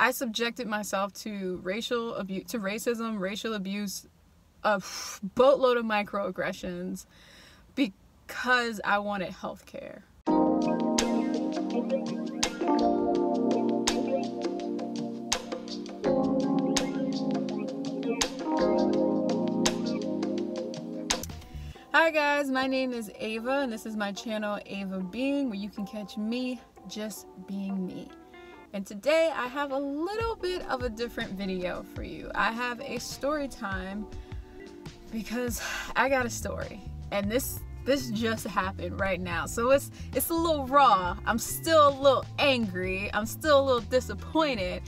I subjected myself to racism, racial abuse, a boatload of microaggressions because I wanted health care. Hi guys, my name is Ava and this is my channel Ava Being, where you can catch me just being me. And today I have a little bit of a different video for you. I have a story time because I got a story, and this just happened right now. So it's a little raw. I'm still a little angry. I'm still a little disappointed,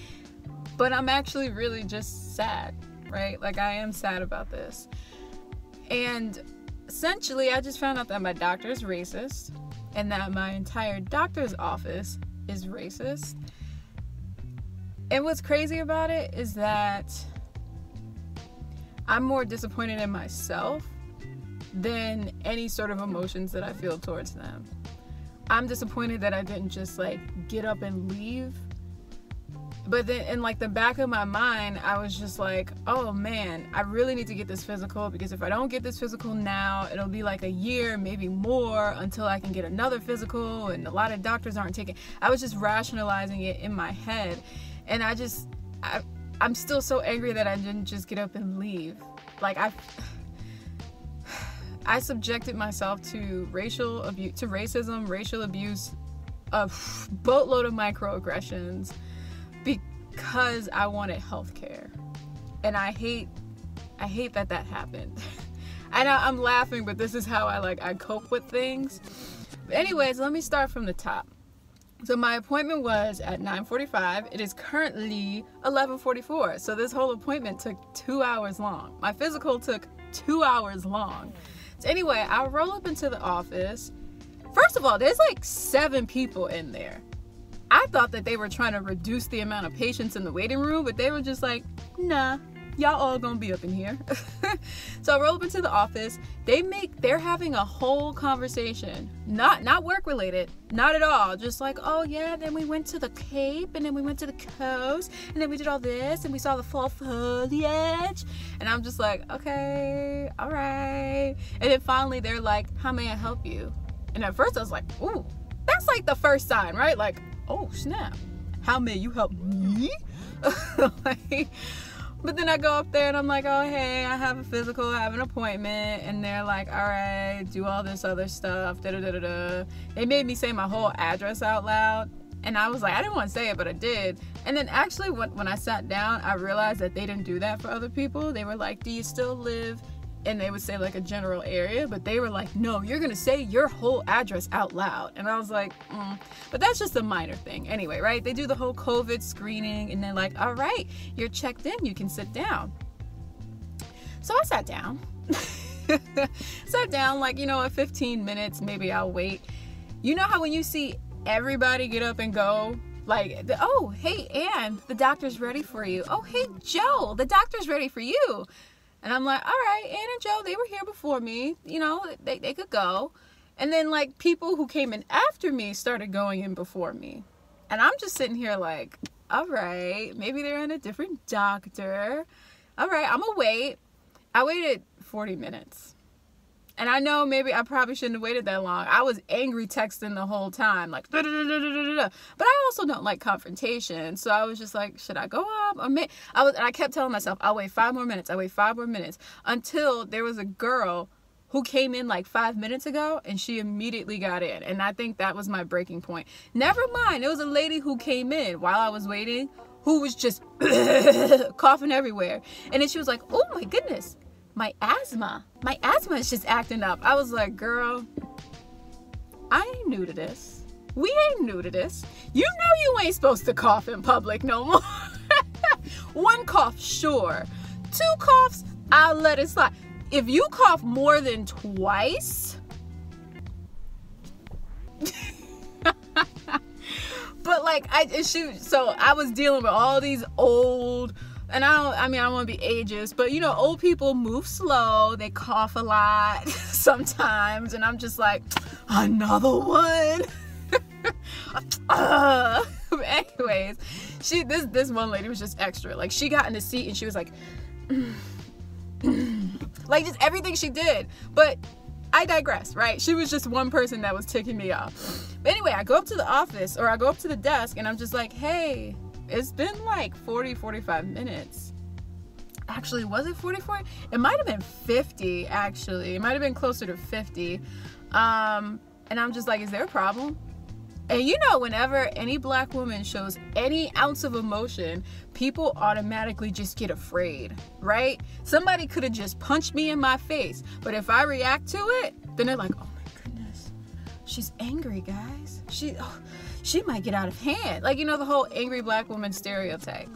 but I'm actually really just sad, right? Like, I am sad about this. And essentially, I just found out that my doctor is racist and that my entire doctor's office is racist. And what's crazy about it is that I'm more disappointed in myself than any sort of emotions that I feel towards them. I'm disappointed that I didn't just like get up and leave. But then in like the back of my mind, I was just like, oh man, I really need to get this physical, because if I don't get this physical now, it'll be like a year, maybe more, until I can get another physical, and a lot of doctors aren't taking. I was just rationalizing it in my head, and I'm still so angry that I didn't just get up and leave. Like, I subjected myself to racism, racial abuse, a boatload of microaggressions because I wanted health care. And I hate that happened. I know I'm laughing, but this is how I cope with things. But anyways, let me start from the top. So my appointment was at 9:45. It is currently 11:44. So this whole appointment took 2 hours long. My physical took 2 hours long. So anyway, I roll up into the office. First of all, there's like 7 people in there. I thought that they were trying to reduce the amount of patients in the waiting room, but they were just like, nah, y'all all gonna be up in here. So I roll up into the office. They're having a whole conversation, not work related, not at all. Just like, oh yeah, then we went to the Cape, and then we went to the coast, and then we did all this, and we saw the fall foliage. And I'm just like, okay, all right. And then finally they're like, how may I help you? And at first I was like, ooh, that's like the first sign, right? Like, oh snap, how may you help me? But then I go up there and I'm like, oh hey, I have a physical, I have an appointment. And they're like, all right, do all this other stuff, da da da da da. They made me say my whole address out loud, and I was like, I didn't want to say it, but I did. And then actually when I sat down, I realized that they didn't do that for other people. They were like, do you still live? And they would say like a general area, but they were like, no, you're gonna say your whole address out loud. And I was like, but that's just a minor thing anyway, right? They do the whole COVID screening, and they're like, all right, you're checked in, you can sit down. So I sat down. Sat down, like, you know, at 15 minutes, maybe I'll wait. You know how when you see everybody get up and go, like, oh, hey, Ann, the doctor's ready for you. Oh, hey, Joe, the doctor's ready for you. And I'm like, all right, Ann and Joe, they were here before me. You know, they could go. And then, like, people who came in after me started going in before me. And I'm just sitting here like, all right, maybe they're in a different doctor. All right, I'm going to wait. I waited 40 minutes. And I know maybe I probably shouldn't have waited that long. I was angry texting the whole time, like, da, da, da, da, da, da. But I also don't like confrontation. So I was just like, should I go up? And I kept telling myself, I'll wait 5 more minutes. I'll wait 5 more minutes. Until there was a girl who came in like 5 minutes ago, and she immediately got in. And I think that was my breaking point. Never mind. There was a lady who came in while I was waiting, who was just coughing everywhere. And then she was like, oh my goodness. My asthma is just acting up. I was like, girl, I ain't new to this. We ain't new to this. You know you ain't supposed to cough in public no more. 1 cough, sure. 2 coughs, I'll let it slide. If you cough more than twice, but like, so I was dealing with all these old, and I don't want to be ageist, but you know, old people move slow, they cough a lot sometimes, and I'm just like, another one. Anyways, this one lady was just extra. Like, she got in the seat and she was like, like, just everything she did. But I digress, right? She was just one person that was ticking me off. But anyway, I go up to the office, or I go up to the desk, and I'm just like, hey, it's been like 45 minutes. Actually, was it 44? It might have been 50, actually. It might have been closer to 50. And I'm just like, is there a problem? And you know, whenever any black woman shows any ounce of emotion, people automatically just get afraid, right? Somebody could have just punched me in my face, but if I react to it, then they're like, oh my goodness, she's angry, guys. She might get out of hand. Like, you know, the whole angry black woman stereotype.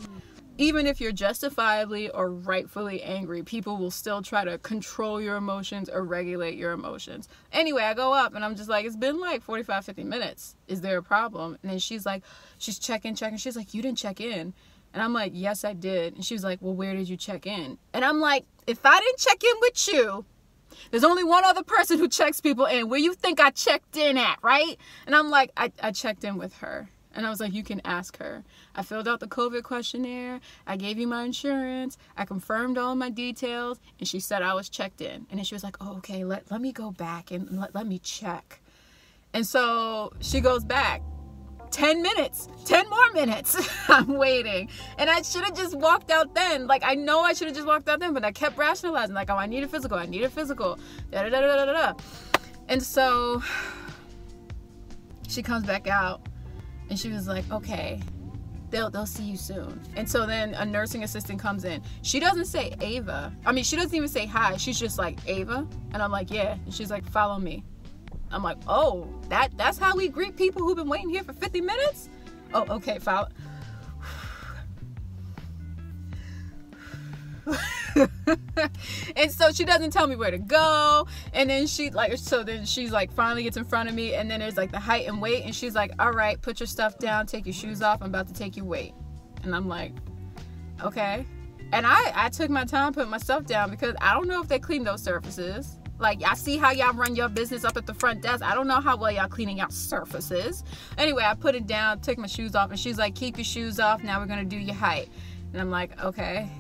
Even if you're justifiably or rightfully angry, people will still try to control your emotions or regulate your emotions. Anyway, I go up and I'm just like, it's been like 50 minutes. Is there a problem? And then she's like, she's checking. She's like, you didn't check in. And I'm like, yes, I did. And she was like, well, where did you check in? And I'm like, if I didn't check in with you, there's only one other person who checks people in. Where you think I checked in at, right? And I'm like, I checked in with her. And I was like, you can ask her. I filled out the COVID questionnaire. I gave you my insurance. I confirmed all of my details. And she said I was checked in. And then she was like, oh, okay, let me go back and let me check. And so she goes back. 10 minutes. 10 more minutes. I'm waiting. And I should have just walked out then. Like, I know I should have just walked out then, but I kept rationalizing. Like, oh, I need a physical. Da-da-da-da-da-da. And so she comes back out. And she was like, okay, they'll see you soon. And so then a nursing assistant comes in. She doesn't say Ava. I mean, she doesn't even say hi. She's just like, Ava? And I'm like, yeah. And she's like, follow me. I'm like, oh, that's how we greet people who've been waiting here for 50 minutes? Oh, okay, follow. And so she doesn't tell me where to go, and then she's like finally gets in front of me, and then there's like the height and weight, and she's like, all right, put your stuff down, take your shoes off, I'm about to take your weight. And I'm like, okay. And I took my time putting my stuff down, because I don't know if they clean those surfaces. Like, I see how y'all run your business up at the front desk. I don't know how well y'all cleaning out surfaces. Anyway, I put it down, took my shoes off, and she's like, keep your shoes off, now we're gonna do your height. And I'm like, okay.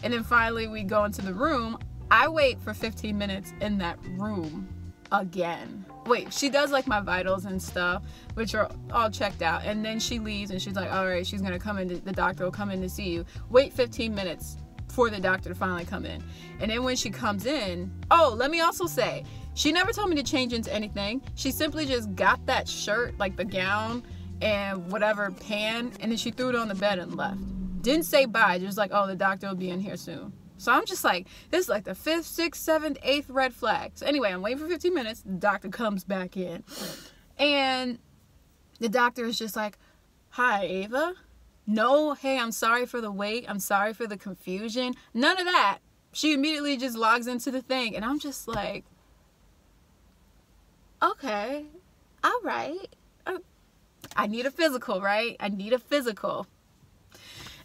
And then finally we go into the room. I wait for 15 minutes in that room again. Wait, she does like my vitals and stuff, which are all checked out. And then she leaves and she's like, all right, she's gonna come in, the doctor will come in to see you. Wait 15 minutes for the doctor to finally come in. And then when she comes in, oh, let me also say, she never told me to change into anything. She simply just got that shirt, like the gown and whatever pan, and then she threw it on the bed and left. Didn't say bye, just like, oh, the doctor will be in here soon. So I'm just like, this is like the 5th, 6th, 7th, 8th red flag. So anyway, I'm waiting for 15 minutes. The doctor comes back in. And the doctor is just like, hi, Ava. No, hey, I'm sorry for the wait. I'm sorry for the confusion. None of that. She immediately just logs into the thing. And I'm just like, okay, all right. I need a physical, right? I need a physical.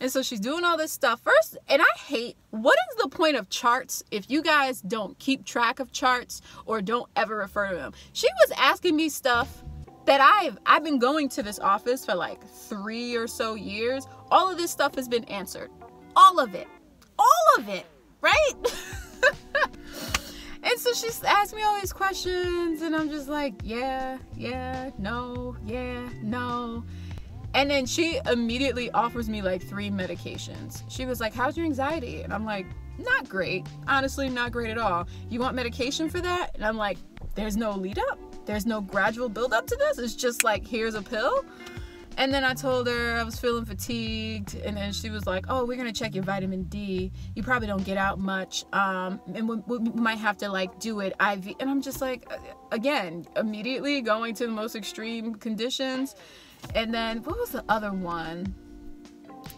And so she's doing all this stuff first, and I hate, what is the point of charts if you guys don't keep track of charts or don't ever refer to them? She was asking me stuff that I've been going to this office for like 3 or so years. All of this stuff has been answered. All of it, right? And so she's asked me all these questions, and I'm just like, yeah, no. And then she immediately offers me like 3 medications. She was like, how's your anxiety? And I'm like, not great. Honestly, not great at all. You want medication for that? And I'm like, there's no lead up. There's no gradual build up to this. It's just like, here's a pill. And then I told her I was feeling fatigued. And then she was like, oh, we're going to check your vitamin D. You probably don't get out much. And we might have to like do it IV. And I'm just like, again, immediately going to the most extreme conditions. And then what was the other one?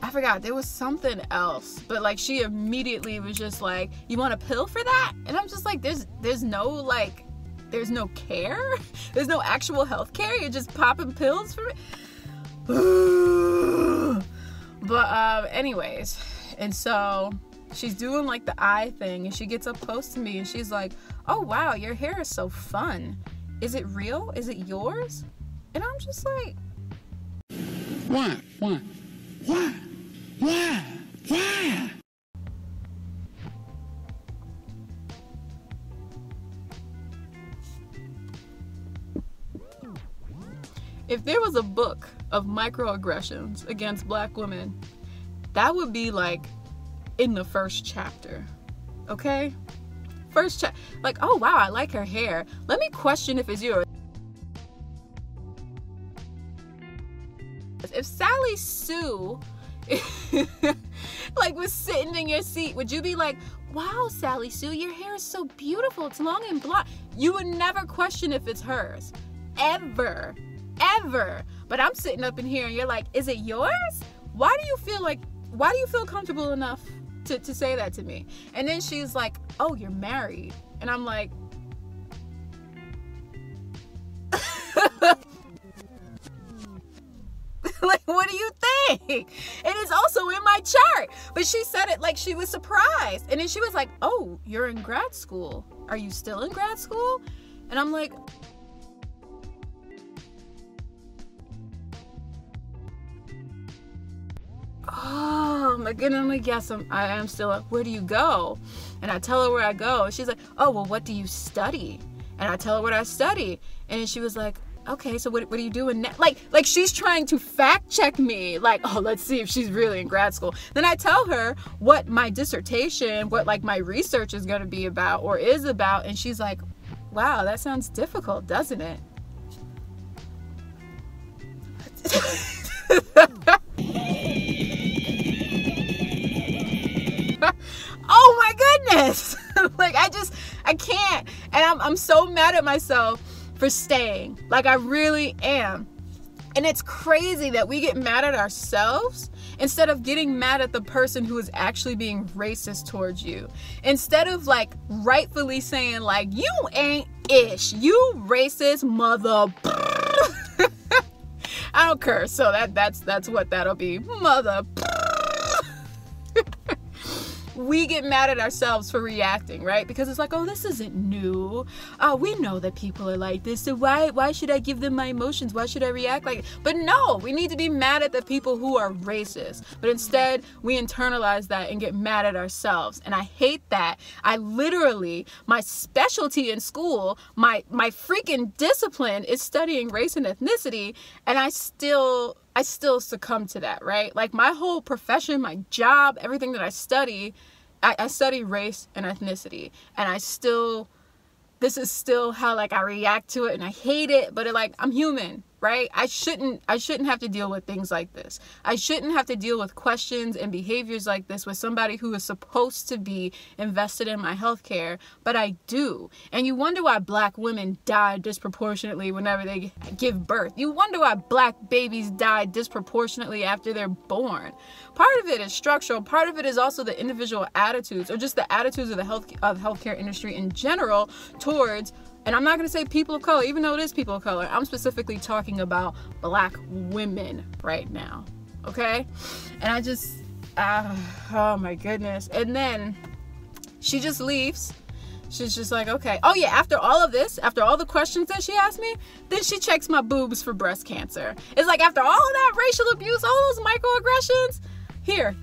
I forgot. There was something else, but like she immediately was just like, you want a pill for that? And I'm just like, there's no care. There's no actual health care. You're just popping pills for me. But anyways, and so she's doing like the eye thing, and she gets up close to me and she's like, oh wow, your hair is so fun. Is it real? Is it yours? And I'm just like, Why? If there was a book of microaggressions against black women, that would be like in the first chapter. Okay? First chapter. Like, oh wow, I like her hair. Let me question if it's yours. If Sally Sue like was sitting in your seat, would you be like, wow, Sally Sue, your hair is so beautiful, it's long and blonde? You would never question if it's hers. Ever. But I'm sitting up in here and you're like, is it yours? Why do you feel comfortable enough to say that to me? And then she's like, oh, you're married. And I'm like, like, what do you think? And it's also in my chart. But she said it like she was surprised. And then she was like, oh, you're in grad school. Are you still in grad school? And I'm like, oh my goodness. I'm like, yes, I am still. Where do you go? And I tell her where I go. And she's like, oh, well, what do you study? And I tell her what I study. And then she was like, okay, so what are you doing now? Like she's trying to fact check me. Like, oh, let's see if she's really in grad school. Then I tell her what my dissertation, what like my research is going to be about or is about. And she's like, wow, that sounds difficult, doesn't it? Oh my goodness. Like, I can't. And I'm so mad at myself for staying. Like, I really am. And it's crazy that we get mad at ourselves instead of getting mad at the person who is actually being racist towards you. Instead of like rightfully saying like, you ain't ish, you racist mother. I don't curse, so that's what that'll be. Mother. We get mad at ourselves for reacting, right? Because it's like, oh, this isn't new. We know that people are like this, so why should I give them my emotions? Why should I react like it? But no, we need to be mad at the people who are racist. But instead, we internalize that and get mad at ourselves. And I hate that. I literally, my specialty in school, my freaking discipline is studying race and ethnicity, and I still succumb to that, right? Like my whole profession, my job, everything that I study race and ethnicity. And this is still how like I react to it, and I hate it, but I'm human, right? I shouldn't have to deal with things like this. I shouldn't have to deal with questions and behaviors like this with somebody who is supposed to be invested in my healthcare, but I do. And you wonder why black women die disproportionately whenever they give birth. You wonder why black babies die disproportionately after they're born. Part of it is structural. Part of it is also the individual attitudes, or just the attitudes of the healthcare industry in general towards, and I'm not going to say people of color, even though it is people of color. I'm specifically talking about black women right now. Okay? And I just, oh my goodness. And then she just leaves. She's just like, okay. Oh yeah, after all of this, after all the questions that she asked me, then she checks my boobs for breast cancer. It's like, after all of that racial abuse, all those microaggressions,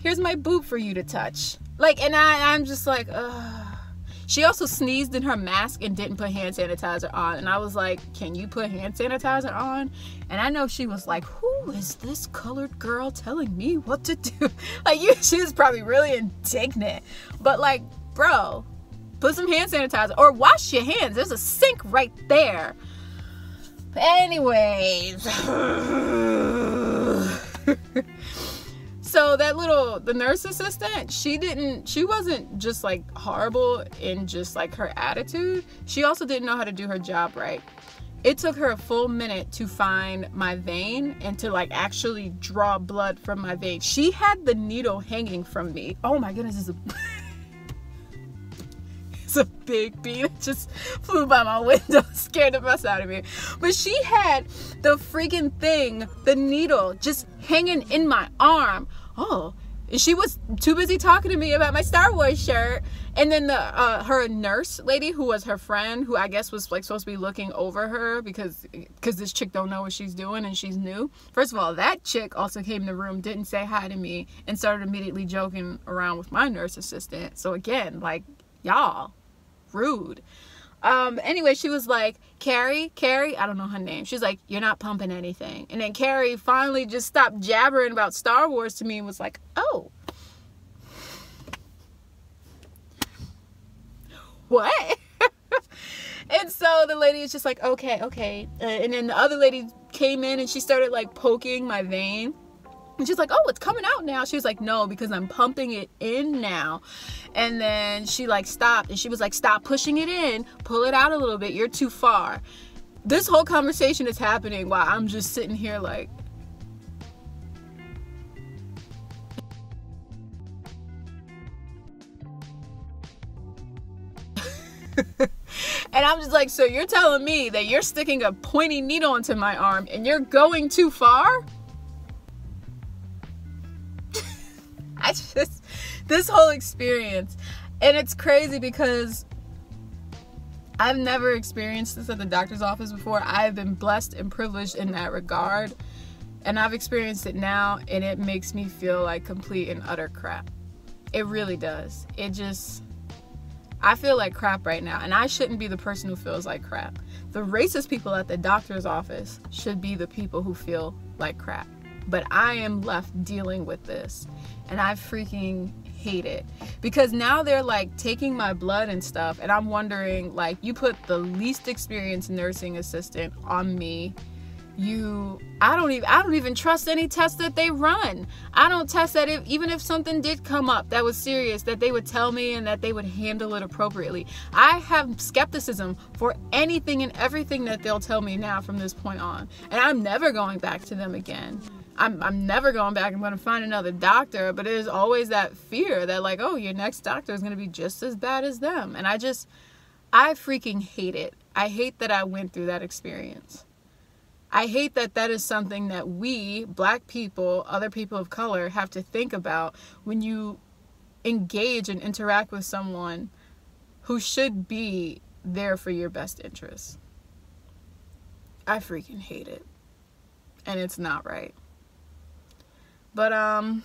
here's my boob for you to touch. Like, and I'm just like, ugh. She also sneezed in her mask and didn't put hand sanitizer on. And I was like, can you put hand sanitizer on? And I know she was like, who is this colored girl telling me what to do? Like, she was probably really indignant. But like, bro, put some hand sanitizer or wash your hands. There's a sink right there. But anyways. So the nurse assistant, she wasn't just like horrible in just like her attitude. She also didn't know how to do her job right. It took her a full minute to find my vein and to like actually draw blood from my vein. She had the needle hanging from me. Oh my goodness, it's a big bee that just flew by my window, scared the mess out of me. But she had the freaking thing, the needle, just hanging in my arm. Oh, She was too busy talking to me about my Star Wars shirt. And then her nurse lady, who was her friend, who I guess was like supposed to be looking over her because this chick don't know what she's doing and she's new. First of all, that chick also came in the room, didn't say hi to me, and started immediately joking around with my nurse assistant. So again, like, y'all, rude. Anyway, she was like, Carrie, I don't know her name. She's like, you're not pumping anything. And then Carrie finally just stopped jabbering about Star Wars to me and was like, oh. What? And so the lady is just like, okay. And then the other lady came in and she started like poking my vein. And she's like, oh, it's coming out now. She was like, no, because I'm pumping it in now. And then she like stopped and she was like, stop pushing it in. Pull it out a little bit. You're too far. This whole conversation is happening while I'm just sitting here like. And I'm just like, so you're telling me that you're sticking a pointy needle into my arm and you're going too far? This whole experience, and it's crazy because I've never experienced this at the doctor's office before. I've been blessed and privileged in that regard, and I've experienced it now, and it makes me feel like complete and utter crap. It really does. I feel like crap right now, and I shouldn't be the person who feels like crap. The racist people at the doctor's office should be the people who feel like crap. But I am left dealing with this, and I freaking hate it, because now they're like taking my blood and stuff, and I'm wondering, like, you put the least experienced nursing assistant on me. I don't even trust any tests that they run. I don't test that even if something did come up that was serious, that they would tell me and that they would handle it appropriately. I have skepticism for anything and everything that they'll tell me now from this point on, and I'm never going back to them again. I'm never going back. I'm going to find another doctor, but there's always that fear that like, oh, your next doctor is going to be just as bad as them. And I freaking hate it. I hate that I went through that experience. I hate that that is something that we, black people, other people of color, have to think about when you engage and interact with someone who should be there for your best interests. I freaking hate it. And it's not right. But I'm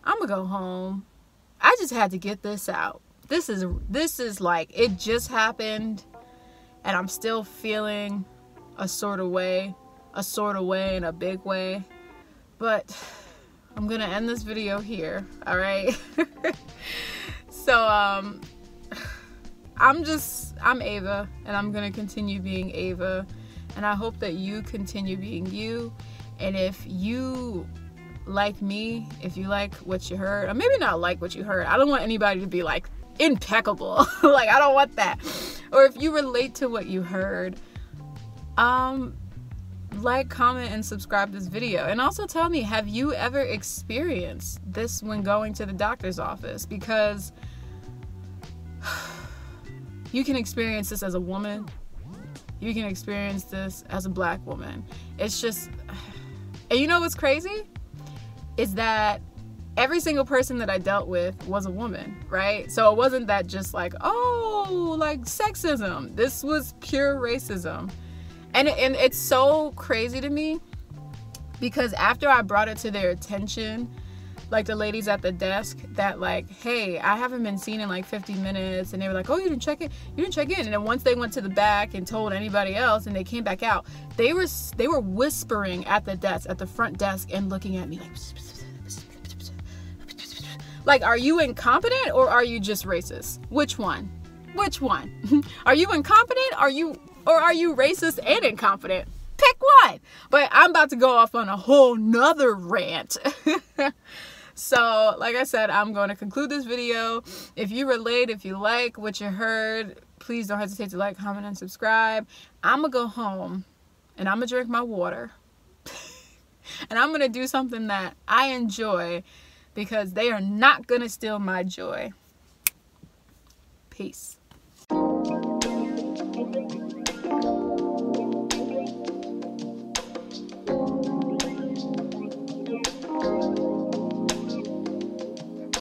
gonna go home. I just had to get this out. This is like, it just happened, and I'm still feeling a sort of way in a big way. But I'm gonna end this video here, all right? So I'm Ava, and I'm gonna continue being Ava. And I hope that you continue being you. And if you like me, if you like what you heard, or maybe not like what you heard, I don't want anybody to be like impeccable. Like, I don't want that. Or if you relate to what you heard, like, comment, and subscribe this video. And also tell me, have you ever experienced this when going to the doctor's office? Because you can experience this as a woman. You can experience this as a black woman. It's just, and you know what's crazy? Is that every single person that I dealt with was a woman, right? So it wasn't that just like, oh, like sexism. This was pure racism. And it's so crazy to me, because after I brought it to their attention, like the ladies at the desk, that like, hey, I haven't been seen in like 50 minutes. And they were like, oh, you didn't check in? You didn't check in. And then once they went to the back and told anybody else and they came back out, they were whispering at the desk, at the front desk, and looking at me like, are you incompetent or are you just racist? Which one? Are you incompetent? Or are you racist and incompetent? Pick one. But I'm about to go off on a whole nother rant. So, like I said, I'm going to conclude this video. If you relate, if you like what you heard, please don't hesitate to like, comment, and subscribe. I'm going to go home, and I'm going to drink my water. And I'm going to do something that I enjoy, because they are not going to steal my joy. Peace.